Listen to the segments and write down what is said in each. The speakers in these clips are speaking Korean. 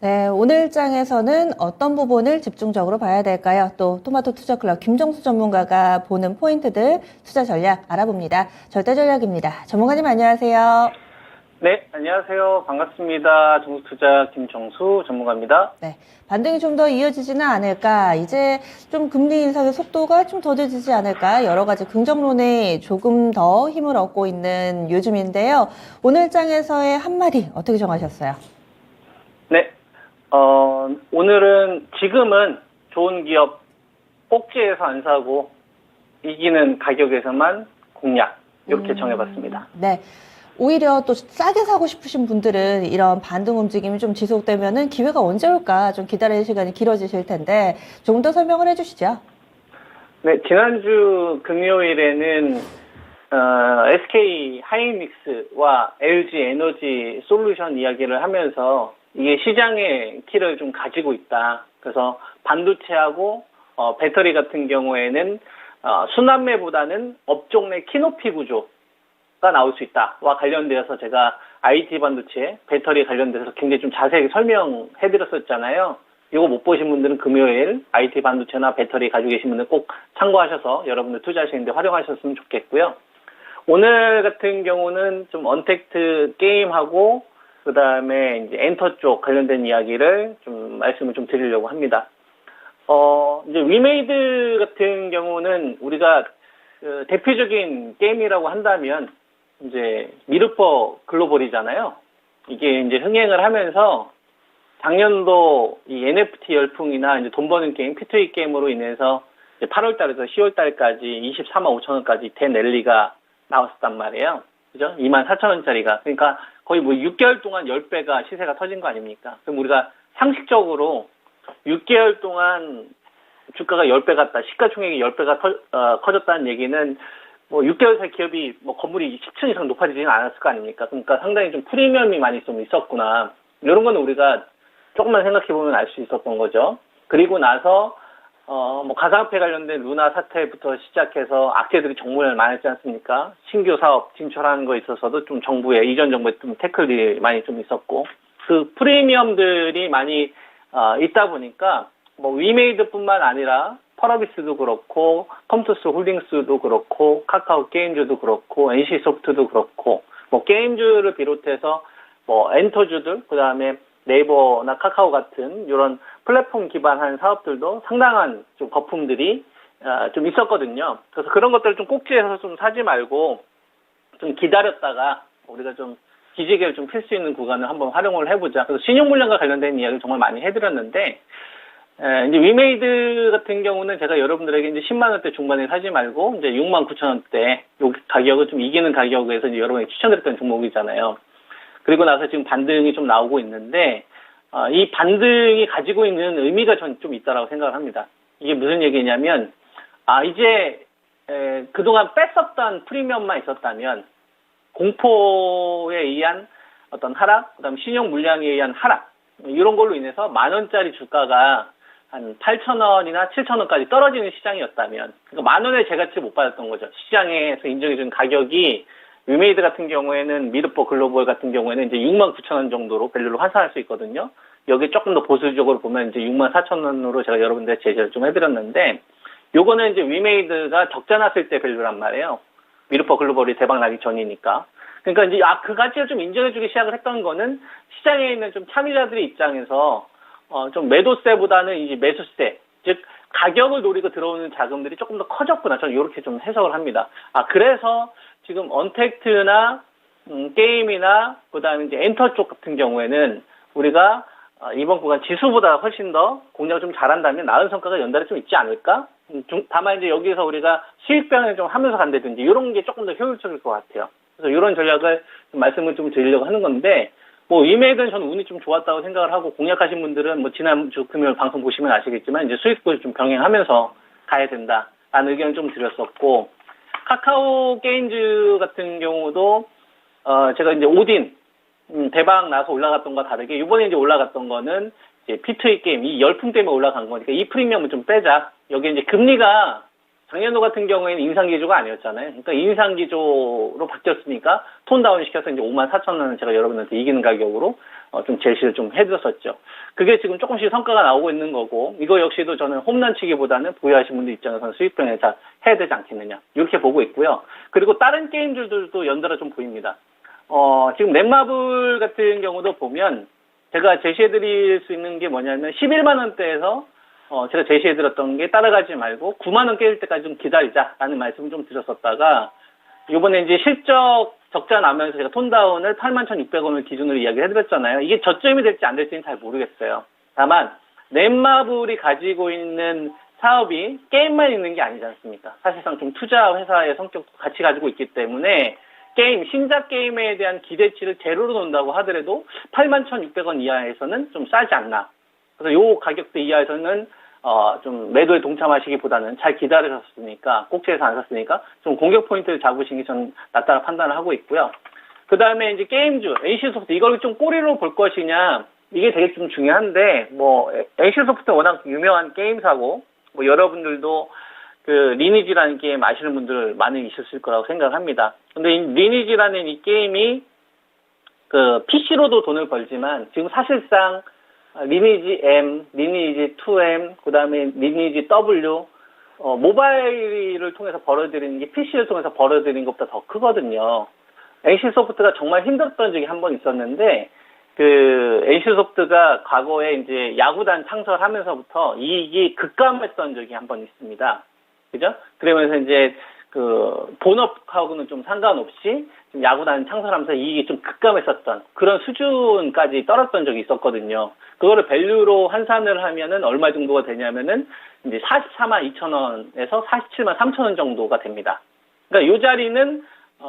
네, 오늘 장에서는 어떤 부분을 집중적으로 봐야 될까요? 또 토마토 투자클럽 김정수 전문가가 보는 포인트들, 투자 전략 알아봅니다. 절대전략입니다. 전문가님 안녕하세요. 네, 안녕하세요. 반갑습니다. 정수투자 김정수 전문가입니다. 네, 반등이 좀 더 이어지지는 않을까? 이제 좀 금리 인상의 속도가 좀 더뎌지지 않을까? 여러 가지 긍정론에 조금 더 힘을 얻고 있는 요즘인데요. 오늘 장에서의 한마디 어떻게 정하셨어요? 네, 오늘은 지금은 좋은 기업 꼭지에서 안 사고 이기는 가격에서만 공략 이렇게 정해봤습니다. 네. 오히려 또 싸게 사고 싶으신 분들은 이런 반등 움직임이 좀 지속되면은 기회가 언제 올까 좀 기다릴 시간이 길어지실 텐데 조금 더 설명을 해주시죠. 네, 지난주 금요일에는 SK 하이닉스와 LG 에너지 솔루션 이야기를 하면서 이게 시장의 키를 좀 가지고 있다. 그래서 반도체하고 배터리 같은 경우에는 순환매보다는 업종 내 키높이 구조가 나올 수 있다와 관련되어서 제가 IT 반도체, 배터리 관련돼서 굉장히 좀 자세하게 설명해드렸었잖아요. 이거 못 보신 분들은 금요일 IT 반도체나 배터리 가지고 계신 분들 꼭 참고하셔서 여러분들 투자하시는데 활용하셨으면 좋겠고요. 오늘 같은 경우는 좀 언택트 게임하고 그 다음에 이제 엔터 쪽 관련된 이야기를 좀 말씀을 좀 드리려고 합니다. 이제 위메이드 같은 경우는 우리가 그 대표적인 게임이라고 한다면 이제 미르퍼 글로벌이잖아요. 이게 이제 흥행을 하면서 작년도 이 NFT 열풍이나 이제 돈 버는 게임, P2E 게임으로 인해서 8월 달에서 10월 달까지 24만 5천 원까지 된 랠리가 나왔었단 말이에요. 그죠? 2만 4천 원짜리가. 그러니까 거의 뭐 6개월 동안 10배가 시세가 터진 거 아닙니까? 그럼 우리가 상식적으로 6개월 동안 주가가 10배 갔다, 시가총액이 10배가 커졌다는 얘기는 뭐 6개월 사이 기업이 뭐 건물이 10층 이상 높아지지는 않았을 거 아닙니까? 그러니까 상당히 좀 프리미엄이 많이 좀 있었구나. 이런 거는 우리가 조금만 생각해보면 알 수 있었던 거죠. 그리고 나서, 뭐 가상화폐 관련된 루나 사태부터 시작해서 악재들이 정말 많았지 않습니까? 신규 사업 진출하는 거에 있어서도 좀 정부의, 이전 정부의 좀 태클들이 많이 좀 있었고, 그 프리미엄들이 많이, 있다 보니까, 뭐 위메이드뿐만 아니라 펄어비스도 그렇고 컴투스 홀딩스도 그렇고 카카오 게임즈도 그렇고 NC소프트도 그렇고 뭐 게임즈를 비롯해서 뭐 엔터주들 그다음에 네이버나 카카오 같은 이런 플랫폼 기반한 사업들도 상당한 좀 거품들이 좀 있었거든요. 그래서 그런 것들을 좀 꼭지에서 좀 사지 말고 좀 기다렸다가 우리가 좀 기지개를 좀 필 수 있는 구간을 한번 활용을 해보자. 그래서 신용물량과 관련된 이야기를 정말 많이 해드렸는데 이제 위메이드 같은 경우는 제가 여러분들에게 이제 10만 원대 중반에 사지 말고 이제 6만 9천 원대 요 가격을 좀 이기는 가격에서 이제 여러분에게 추천드렸던 종목이잖아요. 그리고 나서 지금 반등이 좀 나오고 있는데 이 반등이 가지고 있는 의미가 전 좀 있다라고 생각을 합니다. 이게 무슨 얘기냐면 이제 그동안 뺐었던 프리미엄만 있었다면 공포에 의한 어떤 하락, 그다음 신용 물량에 의한 하락 이런 걸로 인해서 만 원짜리 주가가 한 8,000원이나 7,000원까지 떨어지는 시장이었다면, 그러니까 만 원의 재가치 못 받았던 거죠. 시장에서 인정해준 가격이, 위메이드 같은 경우에는, 미르퍼 글로벌 같은 경우에는 이제 6만 9천 원 정도로 밸류로 환산할 수 있거든요. 여기 조금 더 보수적으로 보면 이제 6만 4천 원으로 제가 여러분들 제시를 좀 해드렸는데, 요거는 이제 위메이드가 적자 났을 때 밸류란 말이에요. 미르퍼 글로벌이 대박 나기 전이니까. 그러니까 이제 그 가치를 좀 인정해주기 시작을 했던 거는 시장에 있는 좀 참여자들의 입장에서 좀 매도세보다는 이제 매수세, 즉 가격을 노리고 들어오는 자금들이 조금 더 커졌구나. 저는 이렇게 좀 해석을 합니다. 그래서 지금 언택트나 게임이나 그다음에 이제 엔터 쪽 같은 경우에는 우리가 이번 구간 지수보다 훨씬 더 공략을 좀 잘한다면 나은 성과가 연달아 좀 있지 않을까? 다만 이제 여기서 우리가 수익 변을 좀 하면서 간다든지 이런 게 조금 더 효율적일 것 같아요. 그래서 이런 전략을 좀 말씀을 좀 드리려고 하는 건데, 뭐 위메이드는 저는 운이 좀 좋았다고 생각을 하고, 공략하신 분들은 뭐 지난주 금요일 방송 보시면 아시겠지만 이제 수익을 좀 병행하면서 가야 된다라는 의견을 좀 드렸었고, 카카오 게임즈 같은 경우도 제가 이제 오딘 대박 나서 올라갔던 것과 다르게 이번에 이제 올라갔던 거는 이제 P2E 게임 이 열풍 때문에 올라간 거니까 이 프리미엄을 좀 빼자. 여기 이제 금리가 작년도 같은 경우에는 인상기조가 아니었잖아요. 그러니까 인상기조로 바뀌었으니까 톤다운 시켜서 이제 54,000원은 제가 여러분한테 이기는 가격으로 좀 제시를 좀 해드렸었죠. 그게 지금 조금씩 성과가 나오고 있는 거고, 이거 역시도 저는 홈런 치기보다는 보유하신 분들 입장에서는 수익 병행을 해야 되지 않겠느냐, 이렇게 보고 있고요. 그리고 다른 게임들도 연달아 좀 보입니다. 지금 넷마블 같은 경우도 보면 제가 제시해드릴 수 있는 게 뭐냐면 11만원대에서 제가 제시해드렸던 게 따라가지 말고 9만원 깨질 때까지 좀 기다리자라는 말씀을 좀 드렸었다가, 이번에 이제 실적 적자 나면서 제가 톤다운을 81,600원을 기준으로 이야기를 해드렸잖아요. 이게 저점이 될지 안 될지는 잘 모르겠어요. 다만 넷마블이 가지고 있는 사업이 게임만 있는 게 아니지 않습니까? 사실상 좀 투자 회사의 성격도 같이 가지고 있기 때문에 신작 게임에 대한 기대치를 제로로 놓는다고 하더라도 81,600원 이하에서는 좀 싸지 않나. 그래서 요 가격대 이하에서는 좀 매도에 동참하시기보다는 잘 기다리셨으니까, 꼭지에서 안 샀으니까 좀 공격 포인트를 잡으시는 게 저는 낫다고 판단을 하고 있고요. 그 다음에 이제 게임주, NC소프트, 이걸 좀 꼬리로 볼 것이냐, 이게 되게 좀 중요한데, NC소프트는 워낙 유명한 게임사고, 여러분들도 그 리니지라는 게임 아시는 분들 많이 있었을 거라고 생각합니다. 근데 이 리니지라는 이 게임이 그 PC로도 돈을 벌지만 지금 사실상 리니지 M, 리니지 2M, 그 다음에 리니지 W, 모바일을 통해서 벌어들이는 게 PC를 통해서 벌어들이는 것보다 더 크거든요. NC소프트가 정말 힘들었던 적이 한 번 있었는데, 그 NC소프트가 과거에 이제 야구단 창설하면서부터 이익이 급감했던 적이 한 번 있습니다. 그죠? 그러면서 이제 그 본업하고는 좀 상관없이 좀 야구단 창설하면서 이익이 좀 급감했었던 그런 수준까지 떨었던 적이 있었거든요. 그거를 밸류로 환산을 하면은 얼마 정도가 되냐면은 이제 442,000원에서 473,000원 정도가 됩니다. 그러니까 이 자리는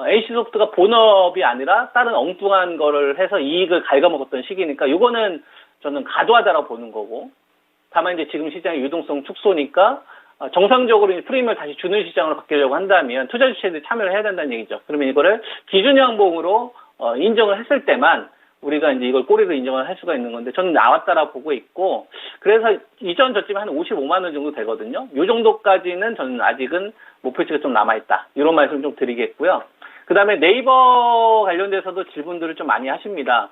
NC소프트가 본업이 아니라 다른 엉뚱한 거를 해서 이익을 갉아먹었던 시기니까 이거는 저는 과도하다라고 보는 거고, 다만 이제 지금 시장의 유동성 축소니까 정상적으로 이제 프리미엄을 다시 주는 시장으로 바뀌려고 한다면 투자 주체들이 참여를 해야 된다는 얘기죠. 그러면 이거를 기준 양봉으로 인정을 했을 때만 우리가 이제 이걸 꼬리로 인정을 할 수가 있는 건데, 저는 나왔다라고 보고 있고, 그래서 이전 저점이 한 55만 원 정도 되거든요. 이 정도까지는 저는 아직은 목표치가 좀 남아있다, 이런 말씀 좀 드리겠고요. 그 다음에 네이버 관련돼서도 질문들을 좀 많이 하십니다.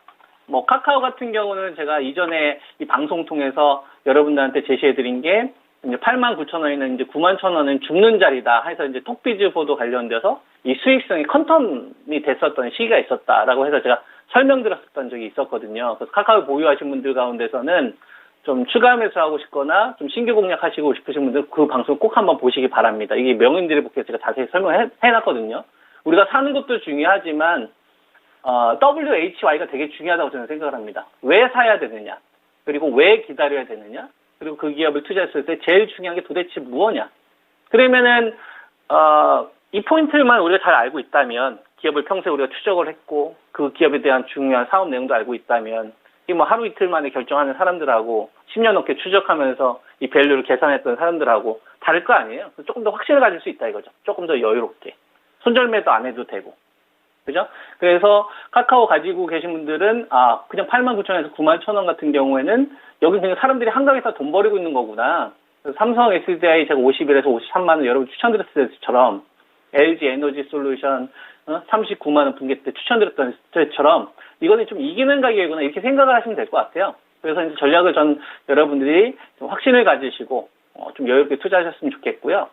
카카오 같은 경우는 제가 이전에 이 방송 통해서 여러분들한테 제시해드린 게 이제 89,000원이나 이제 91,000원은 죽는 자리다 해서 이제 톡비즈 보도 관련돼서 이 수익성이 컨텀이 됐었던 시기가 있었다라고 해서 제가 설명드렸었던 적이 있었거든요. 그래서 카카오 보유하신 분들 가운데서는 좀 추가 매수하고 싶거나 좀 신규 공략하시고 싶으신 분들 그 방송 꼭 한번 보시기 바랍니다. 이게 명인들의 복귀에 제가 자세히 설명을 해놨거든요. 우리가 사는 것도 중요하지만 WHY가 되게 중요하다고 저는 생각을 합니다. 왜 사야 되느냐, 그리고 왜 기다려야 되느냐, 그리고 그 기업을 투자했을 때 제일 중요한 게 도대체 무엇냐. 그러면은 이 포인트만 우리가 잘 알고 있다면, 기업을 평소에 우리가 추적을 했고 그 기업에 대한 중요한 사업 내용도 알고 있다면, 이 하루 이틀 만에 결정하는 사람들하고 10년 넘게 추적하면서 이 밸류를 계산했던 사람들하고 다를 거 아니에요. 조금 더 확신을 가질 수 있다 이거죠. 조금 더 여유롭게 손절매도 안 해도 되고, 그죠? 그래서 카카오 가지고 계신 분들은 그냥 89,000원에서 91,000원 같은 경우에는 여기 그냥 사람들이 한강에서 돈 버리고 있는 거구나. 삼성 SDI 제가 51에서 53만 원 여러분 추천드렸을 때처럼, LG 에너지 솔루션 39만 원 분기 때 추천드렸던 때처럼 이거는 좀 이기는 가격이구나, 이렇게 생각을 하시면 될 것 같아요. 그래서 이제 전략을 여러분들이 좀 확신을 가지시고 좀 여유롭게 투자하셨으면 좋겠고요.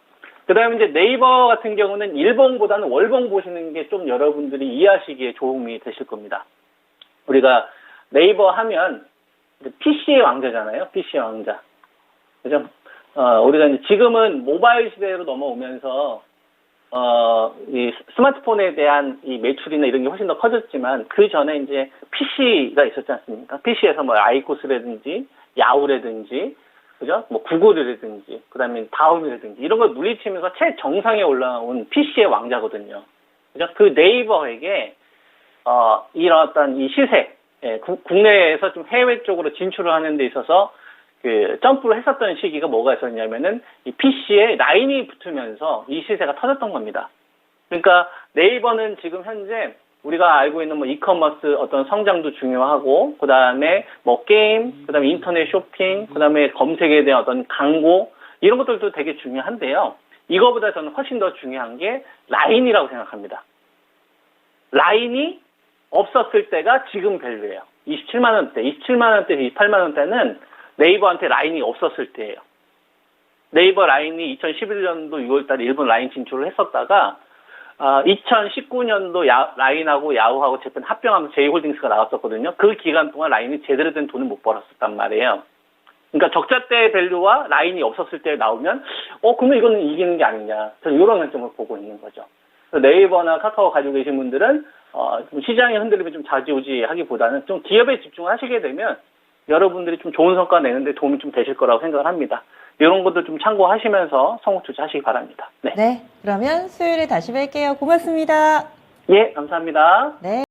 그 다음에 이제 네이버 같은 경우는 일봉보다는 월봉 보시는 게 좀 여러분들이 이해하시기에 도움이 되실 겁니다. 우리가 네이버 하면 PC의 왕자잖아요. PC의 왕자. 그죠? 우리가 이제 지금은 모바일 시대로 넘어오면서, 이 스마트폰에 대한 이 매출이나 이런 게 훨씬 더 커졌지만, 그 전에 이제 PC가 있었지 않습니까? PC에서 아이코스라든지, 야후라든지, 그죠? 구글이라든지, 그 다음에 다음이라든지, 이런 걸 물리치면서 최정상에 올라온 PC의 왕자거든요. 그죠? 그 네이버에게, 이런 어떤 이 시세, 국내에서 좀 해외 쪽으로 진출을 하는 데 있어서 그 점프를 했었던 시기가 뭐가 있었냐면은 이 PC에 라인이 붙으면서 이 시세가 터졌던 겁니다. 그러니까 네이버는 지금 현재 우리가 알고 있는 이커머스 어떤 성장도 중요하고, 그 다음에 게임, 그 다음에 인터넷 쇼핑, 그 다음에 검색에 대한 어떤 광고, 이런 것들도 되게 중요한데요. 이거보다 저는 훨씬 더 중요한 게 라인이라고 생각합니다. 라인이 없었을 때가 지금 밸류예요. 27만 원대, 27만 원대, 28만 원대는 네이버한테 라인이 없었을 때예요. 네이버 라인이 2011년도 6월달에 일본 라인 진출을 했었다가 2019년도 라인하고 야후하고 재팬 합병하면서 제이홀딩스가 나왔었거든요. 그 기간 동안 라인이 제대로 된 돈을 못 벌었었단 말이에요. 그러니까 적자 때 밸류와 라인이 없었을 때 나오면 그러면 이거는 이기는 게 아니냐. 저는 이런 관점을 보고 있는 거죠. 네이버나 카카오 가지고 계신 분들은 좀 시장의 흔들림이 좀 좌지우지하기보다는 좀 기업에 집중하시게 되면 여러분들이 좀 좋은 성과 내는데 도움이 좀 되실 거라고 생각을 합니다. 이런 것들 좀 참고하시면서 성우 투자하시기 바랍니다. 네. 네, 그러면 수요일에 다시 뵐게요. 고맙습니다. 예, 감사합니다. 네.